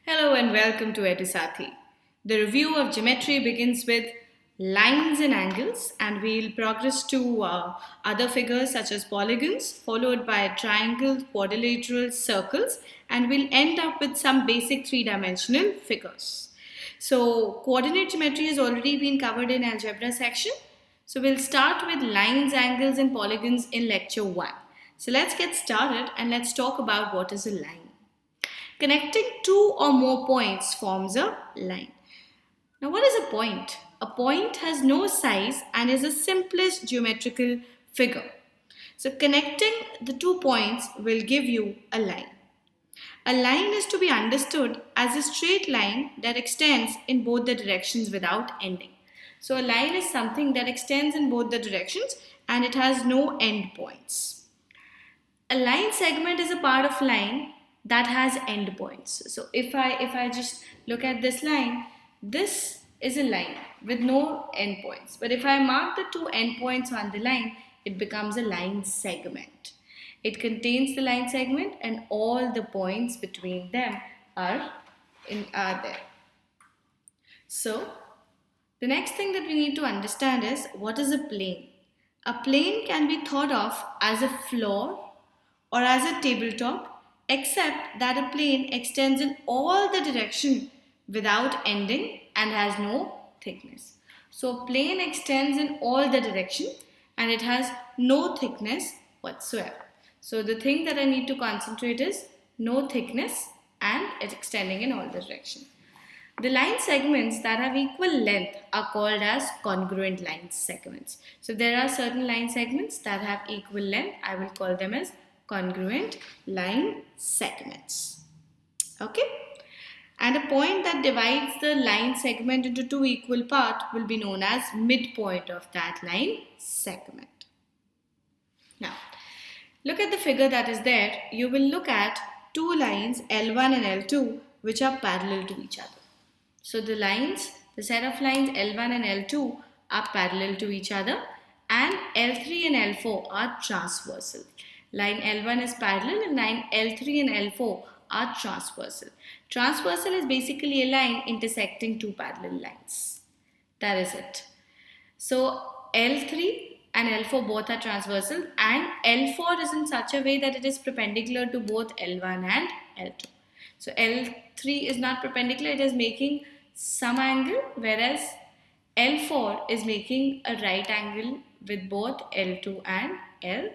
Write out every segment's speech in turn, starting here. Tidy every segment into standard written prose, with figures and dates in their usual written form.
Hello and welcome to Edusathi. The review of geometry begins with lines and angles, and we'll progress to other figures such as polygons, followed by triangles, quadrilaterals, circles, and we'll end up with some basic three-dimensional figures. So coordinate geometry has already been covered in algebra section. So we'll start with lines, angles, and polygons in lecture 1. So let's get started and let's talk about what is a line. Connecting two or more points forms a line. Now, what is a point? A point has no size and is the simplest geometrical figure. So, connecting the 2 points will give you a line. A line is to be understood as a straight line that extends in both the directions without ending. So, a line is something that extends in both the directions and it has no end points. A line segment is a part of line that has endpoints. So if I just look at this line, this is a line with no endpoints. But if I mark the 2 endpoints on the line, it becomes a line segment. It contains the line segment and all the points between them are there. So the next thing that we need to understand is what is a plane. A plane can be thought of as a floor or as a tabletop, except that a plane extends in all the direction without ending and has no thickness. So plane extends in all the direction and it has no thickness whatsoever. So the thing that I need to concentrate is no thickness and it's extending in all the direction. The line segments that have equal length are called as congruent line segments. So there are certain line segments that have equal length. I will call them as congruent line segments. Okay? And a point that divides the line segment into 2 equal parts will be known as midpoint of that line segment. Now, look at the figure that is there. You will look at 2 lines L1 and L2 which are parallel to each other. So the set of lines L1 and L2 are parallel to each other and L3 and L4 are transversal. Line L1 is parallel and line L3 and L4 are transversal. Transversal is basically a line intersecting 2 parallel lines. That is it. So L3 and L4 both are transversal and L4 is in such a way that it is perpendicular to both L1 and L2. So L3 is not perpendicular, it is making some angle, whereas L4 is making a right angle with both L2 and L1.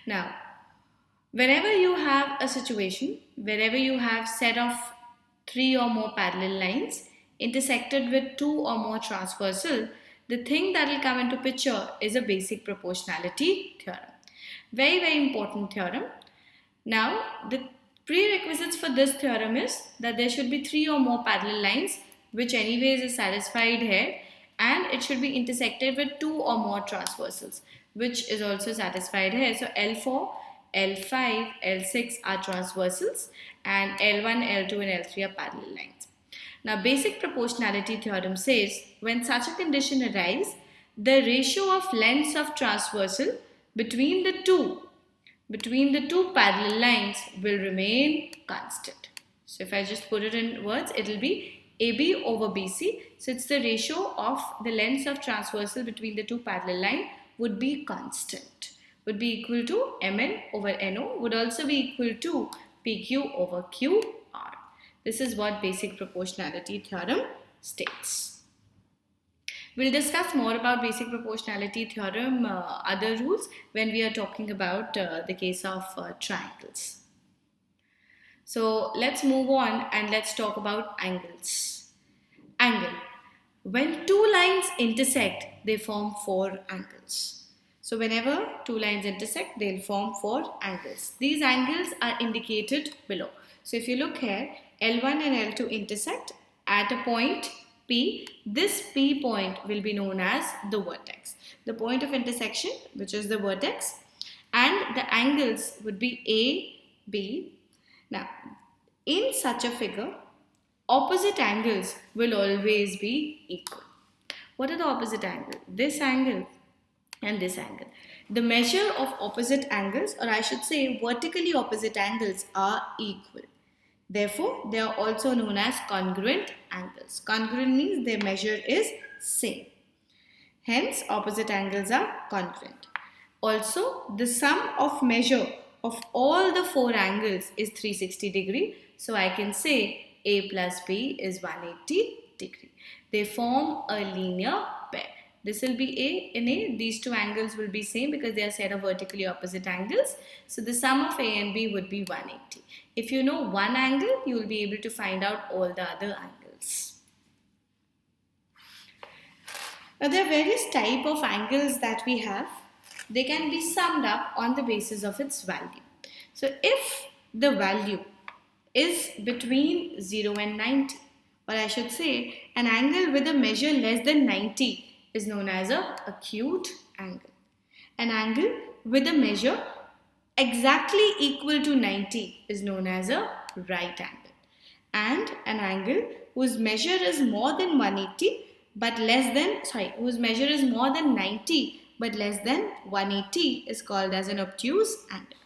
Now, whenever you have a situation, wherever you have set of 3 or more parallel lines intersected with 2 or more transversal, the thing that will come into picture is a basic proportionality theorem. Very, very important theorem. Now, the prerequisites for this theorem is that there should be 3 or more parallel lines, which anyways is satisfied here, and it should be intersected with 2 or more transversals, which is also satisfied here. So L4, L5, L6 are transversals and L1, L2 and L3 are parallel lines. Now basic proportionality theorem says when such a condition arises, the ratio of lengths of transversal between the two parallel lines will remain constant. So if I just put it in words, it will be AB over BC. So it's the ratio of the lengths of transversal between the 2 parallel lines would be constant, would be equal to Mn over No, would also be equal to PQ over QR. This is what basic proportionality theorem states. We'll discuss more about basic proportionality theorem, other rules, when we are talking about the case of triangles. So let's move on and let's talk about angles. Angle. When 2 lines intersect, they form 4 angles. So whenever 2 lines intersect, they'll form 4 angles. These angles are indicated below. So if you look here, L1 and L2 intersect at a point P. This P point will be known as the vertex. The point of intersection, which is the vertex, and the angles would be A, B. Now, in such a figure, opposite angles will always be equal. What are the opposite angles? This angle and this angle. The measure of opposite angles, or I should say vertically opposite angles, are equal. Therefore, they are also known as congruent angles. Congruent means their measure is same. Hence, opposite angles are congruent. Also, the sum of measure of all the four angles is 360 degree. So, I can say A plus B is 180 degree. They form a linear pair. This will be A in A. These two angles will be same because they are set of vertically opposite angles. So, the sum of A and B would be 180. If you know one angle, you will be able to find out all the other angles. Now, there are various types of angles that we have. They can be summed up on the basis of its value. So, if the value is between 0 and 90, or I should say an angle with a measure less than 90 is known as an acute angle. An angle with a measure exactly equal to 90 is known as a right angle. And an angle whose measure is more than 180 but less than, whose measure is more than 90 but less than 180 is called as an obtuse angle.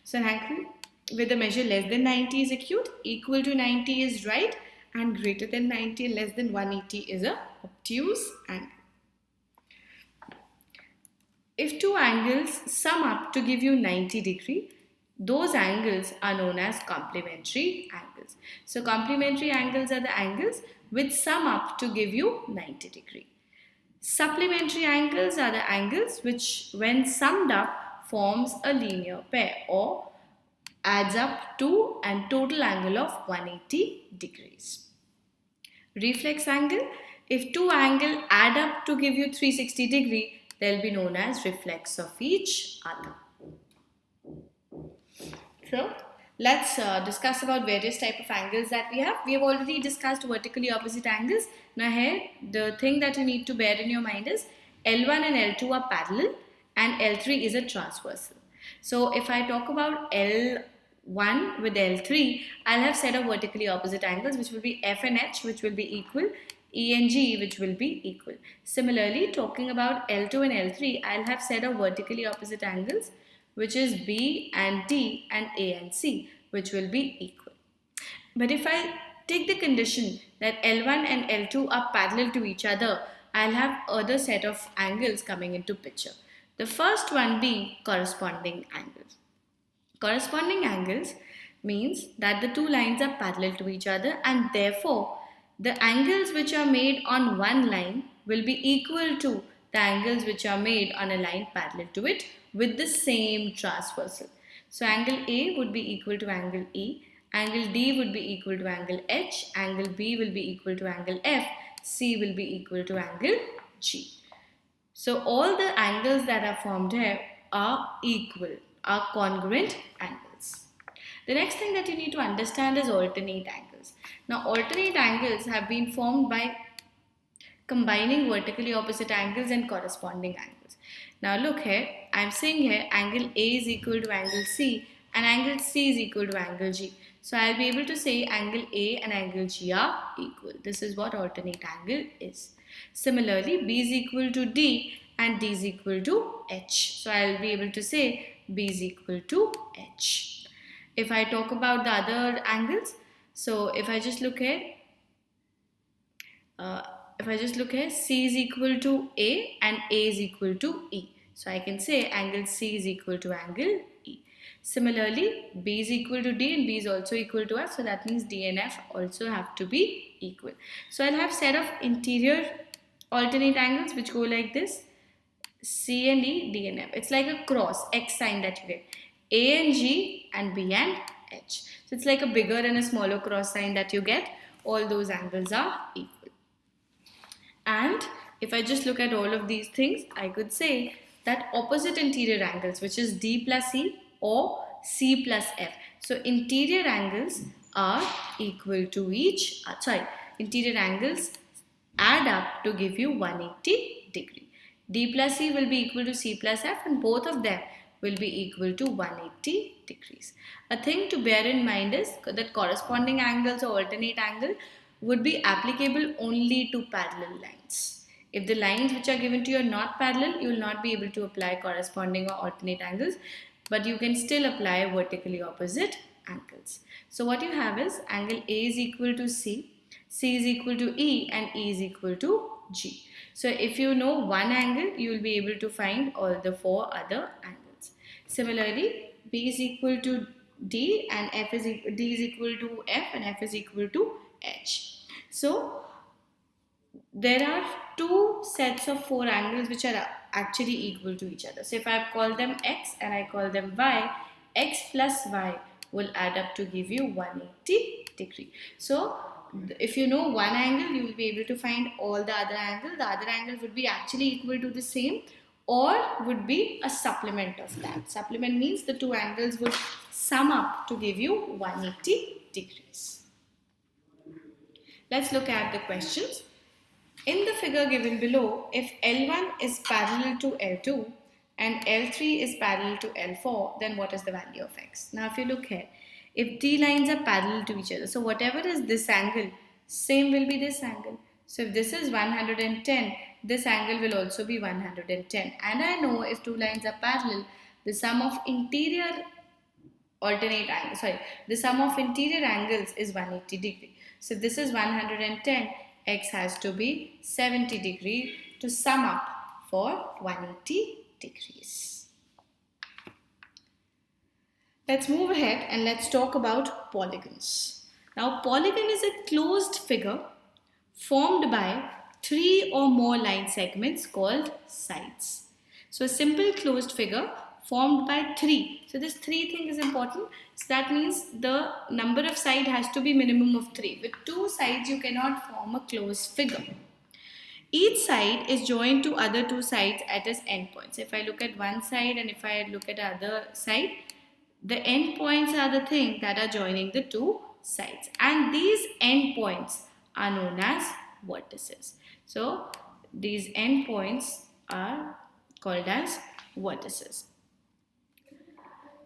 So an angle with a measure less than 90 is acute, equal to 90 is right, and greater than 90 and less than 180 is a obtuse angle. If two angles sum up to give you 90 degree, those angles are known as complementary angles. So complementary angles are the angles which sum up to give you 90 degree. Supplementary angles are the angles which when summed up forms a linear pair or adds up to a total angle of 180 degrees. Reflex angle, if two angles add up to give you 360 degree, they'll be known as reflex of each other. So, let's discuss about various type of angles that we have. We have already discussed vertically opposite angles. Now here, the thing that you need to bear in your mind is L1 and L2 are parallel and L3 is a transversal. So, if I talk about L1 with L3, I'll have set of vertically opposite angles which will be F and H which will be equal, E and G which will be equal. Similarly, talking about L2 and L3, I'll have set of vertically opposite angles which is B and D and A and C which will be equal. But if I take the condition that L1 and L2 are parallel to each other, I'll have other set of angles coming into picture. The first one being corresponding angles. Corresponding angles means that the two lines are parallel to each other and therefore the angles which are made on one line will be equal to the angles which are made on a line parallel to it with the same transversal. So angle A would be equal to angle E, angle D would be equal to angle H, angle B will be equal to angle F, C will be equal to angle G. So all the angles that are formed here are equal, are congruent angles. The next thing that you need to understand is alternate angles. Now alternate angles have been formed by combining vertically opposite angles and corresponding angles. Now look here, I am saying here angle A is equal to angle C and angle C is equal to angle G. So I will be able to say angle A and angle G are equal. This is what alternate angle is. Similarly, B is equal to D and D is equal to H. So I will be able to say B is equal to H. If I talk about the other angles, so if I just look here, C is equal to A and A is equal to E. So I can say angle C is equal to angle E. Similarly, B is equal to D and B is also equal to F. So that means D and F also have to be equal. So I'll have set of interior alternate angles which go like this. C and E, D and F. It's like a cross, X sign that you get. A and G and B and H. So it's like a bigger and a smaller cross sign that you get. All those angles are equal. And if I just look at all of these things, I could say that opposite interior angles, which is D plus E or C plus F. So interior angles are equal to each, interior angles add up to give you 180 degree. D plus E will be equal to C plus F and both of them will be equal to 180 degrees. A thing to bear in mind is that corresponding angles or alternate angle would be applicable only to parallel lines. If the lines which are given to you are not parallel, you will not be able to apply corresponding or alternate angles, but you can still apply vertically opposite angles. So what you have is angle A is equal to C is equal to E, and E is equal to G. So if you know one angle, you will be able to find all the four other angles. Similarly, B is equal to D and D is equal to F and F is equal to H. So there are two sets of four angles which are actually equal to each other. So if I call them X and I call them Y, X plus Y will add up to give you 180 degree. So if you know one angle, you will be able to find all the other angles. The other angle would be actually equal to the same or would be a supplement of that. Supplement means the two angles would sum up to give you 180 degrees. Let's look at the questions. In the figure given below, if L1 is parallel to L2 and L3 is parallel to L4, then what is the value of X? Now if you look here, if three lines are parallel to each other, so whatever is this angle, same will be this angle. So if this is 110, this angle will also be 110. And I know if two lines are parallel, the sum of interior angles is 180 degree. So if this is 110, X has to be 70 degree to sum up for 180 degrees. Let's move ahead and let's talk about polygons. Now, polygon is a closed figure formed by three or more line segments called sides. So a simple closed figure formed by three. So this three thing is important. So that means the number of sides has to be minimum of three. With two sides, you cannot form a closed figure. Each side is joined to other two sides at its endpoints. If I look at one side and if I look at the other side, the endpoints are the thing that are joining the two sides. And these endpoints are known as vertices. So these endpoints are called as vertices.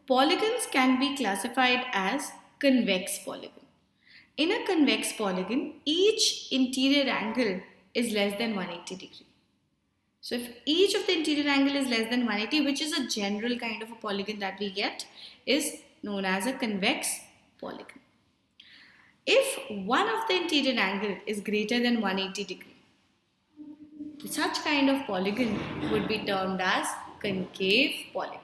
Polygons can be classified as convex polygon. In a convex polygon, each interior angle is less than 180 degree. So if each of the interior angle is less than 180, which is a general kind of a polygon that we get, is known as a convex polygon. If one of the interior angle is greater than 180 degree, such kind of polygon would be termed as concave polygon.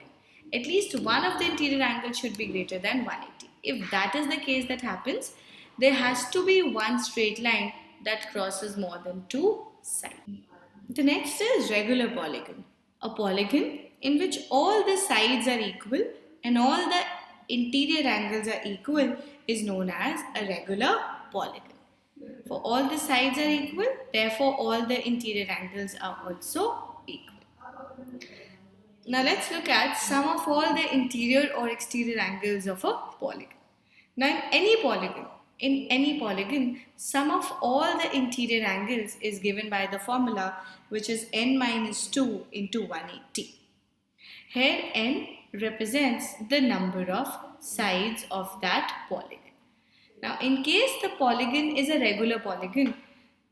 At least one of the interior angles should be greater than 180. If that is the case that happens, there has to be one straight line that crosses more than two sides. The next is regular polygon. A polygon in which all the sides are equal and all the interior angles are equal is known as a regular polygon. For all the sides are equal, therefore all the interior angles are also equal. Now let's look at sum of all the interior or exterior angles of a polygon. Now in any polygon, sum of all the interior angles is given by the formula which is n minus 2 into 180. Here n represents the number of sides of that polygon. Now in case the polygon is a regular polygon,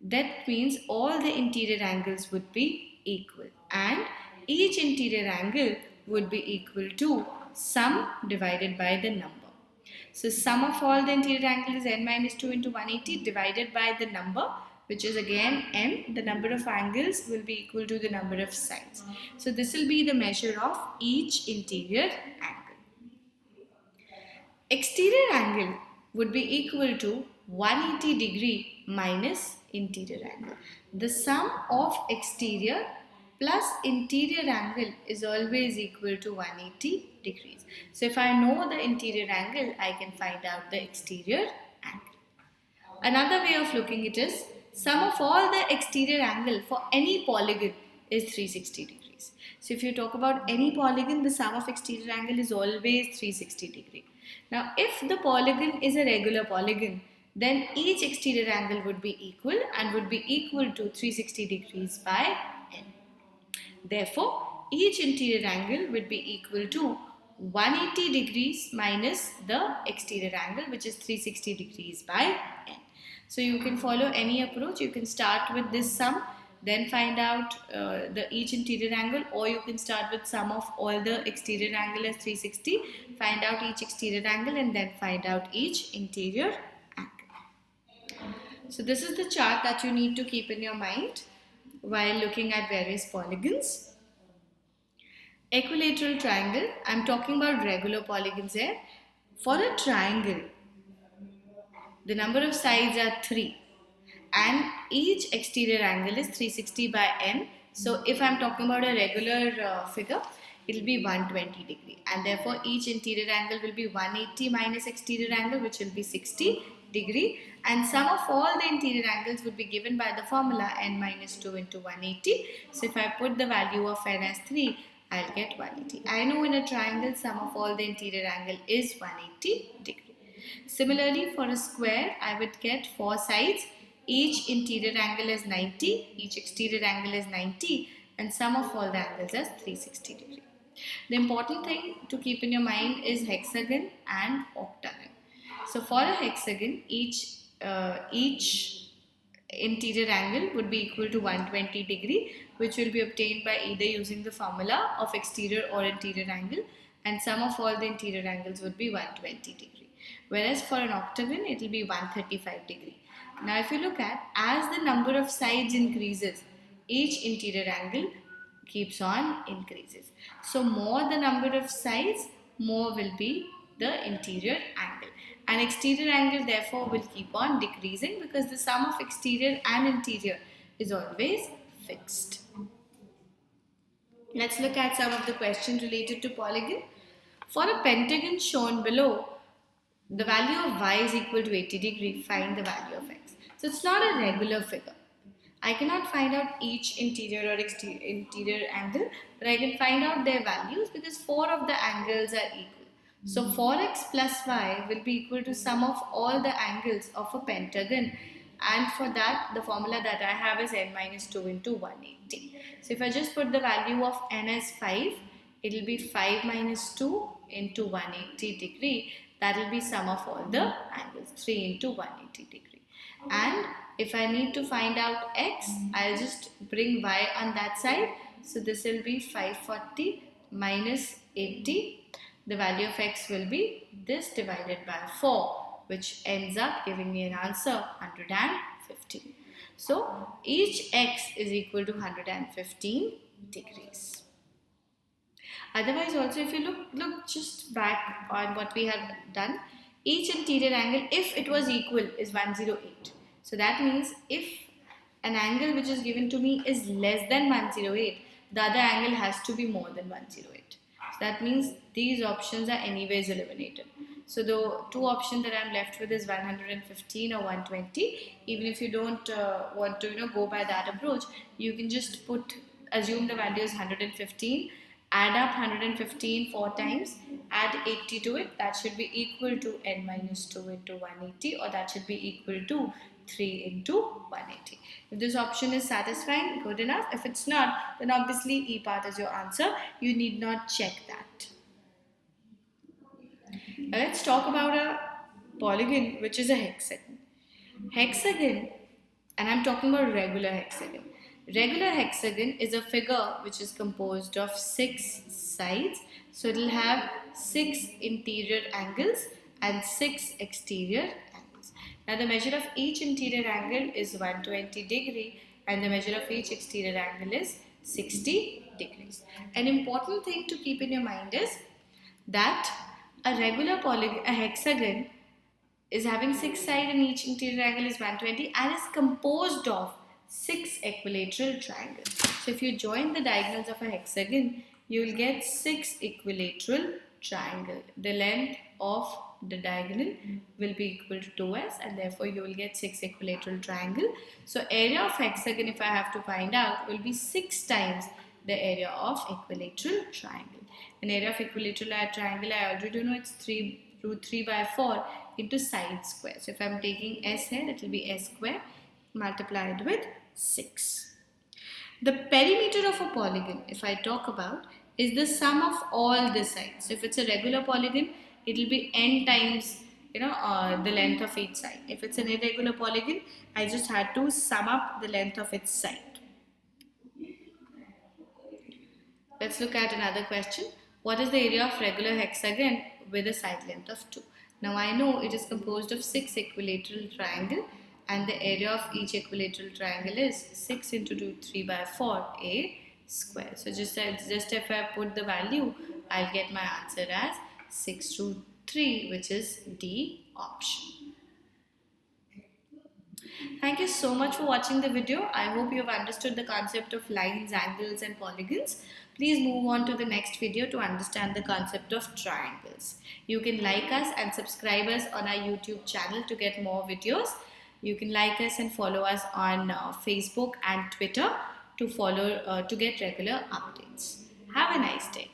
that means all the interior angles would be equal and each interior angle would be equal to sum divided by the number. So sum of all the interior angles is n minus 2 into 180 divided by the number, which is again n. The number of angles will be equal to the number of sides. So this will be the measure of each interior angle. Exterior angle would be equal to 180 degree minus interior angle. The sum of exterior plus interior angle is always equal to 180 degrees. So if I know the interior angle, I can find out the exterior angle. Another way of looking at it is sum of all the exterior angle for any polygon is 360 degrees. So if you talk about any polygon, the sum of exterior angle is always 360 degree. Now if the polygon is a regular polygon, then each exterior angle would be equal and would be equal to 360 degrees by n. Therefore, each interior angle would be equal to 180 degrees minus the exterior angle, which is 360 degrees by n. So you can follow any approach. You can start with this sum then find out each interior angle, or you can start with sum of all the exterior angle as 360, find out each exterior angle and then find out each interior angle. So this is the chart that you need to keep in your mind while looking at various polygons. Equilateral triangle, I'm talking about regular polygons here. For a triangle, the number of sides are 3 and each exterior angle is 360 by n. So if I'm talking about a regular figure, it will be 120 degree, and therefore each interior angle will be 180 minus exterior angle, which will be 60 degree, and sum of all the interior angles would be given by the formula n minus 2 into 180. So if I put the value of n as 3, I'll get 180. I know in a triangle sum of all the interior angle is 180 degree. Similarly, for a square, I would get 4 sides. Each interior angle is 90, each exterior angle is 90, and sum of all the angles is 360 degree. The important thing to keep in your mind is hexagon and octagon. So for a hexagon, each interior angle would be equal to 120 degree, which will be obtained by either using the formula of exterior or interior angle, and sum of all the interior angles would be 120 degree. Whereas for an octagon, it will be 135 degree. Now if you look at, as the number of sides increases, each interior angle keeps on increases. So more the number of sides, more will be the interior angle. An exterior angle therefore will keep on decreasing because the sum of exterior and interior is always fixed. Let's look at some of the questions related to polygon. For a pentagon shown below, the value of y is equal to 80 degree, find the value of x. So it's not a regular figure. I cannot find out each interior or interior angle, but I can find out their values because 4 of the angles are equal. So 4x plus y will be equal to sum of all the angles of a pentagon, and for that the formula that I have is n minus 2 into 180. So if I just put the value of n as 5, it will be 5 minus 2 into 180 degree. That will be sum of all the angles, 3 into 180 degree. And if I need to find out x, I'll just bring y on that side. So this will be 540 minus 80. The value of x will be this divided by 4, which ends up giving me an answer 115. So each x is equal to 115 degrees. Otherwise also, if you look just back on what we have done, each interior angle, if it was equal, is 108. So that means if an angle which is given to me is less than 108, the other angle has to be more than 108. So that means these options are anyways eliminated. So the two options that I'm left with is 115 or 120. Even if you don't want to go by that approach, you can just assume the value is 115. Add up 115 4 times, add 80 to it, that should be equal to n minus 2 into 180, or that should be equal to 3 into 180. If this option is satisfying, good enough. If it's not, then obviously E part is your answer. You need not check that. Now let's talk about a polygon which is a hexagon. Hexagon, and I'm talking about regular hexagon. Regular hexagon is a figure which is composed of 6 sides. So it will have 6 interior angles and 6 exterior angles. Now the measure of each interior angle is 120 degree and the measure of each exterior angle is 60 degrees. An important thing to keep in your mind is that a regular a hexagon is having 6 sides and each interior angle is 120 and is composed of 6 equilateral triangles. So if you join the diagonals of a hexagon, you will get 6 equilateral triangles. The length of the diagonal will be equal to 2s and therefore you will get 6 equilateral triangle. So area of hexagon, if I have to find out, will be 6 times the area of equilateral triangle. An area of equilateral triangle, I already know it's root 3 by 4 into side square. So if I'm taking s here, it will be s square multiplied with 6. The perimeter of a polygon, if I talk about, is the sum of all the sides. So if it's a regular polygon, it will be n times the length of each side. If it's an irregular polygon, I just had to sum up the length of its side. Let's look at another question. What is the area of regular hexagon with a side length of 2? Now I know it is composed of 6 equilateral triangles and the area of each equilateral triangle is 6 into 2, 3 by 4 a square. So just if I put the value, I'll get my answer as 6 to 3, which is D option. Thank you so much for watching the video. I hope you have understood the concept of lines, angles and polygons. Please move on to the next video to understand the concept of triangles. You can like us and subscribe us on our YouTube channel to get more videos. You can like us and follow us on Facebook and Twitter to get regular updates. Have a nice day.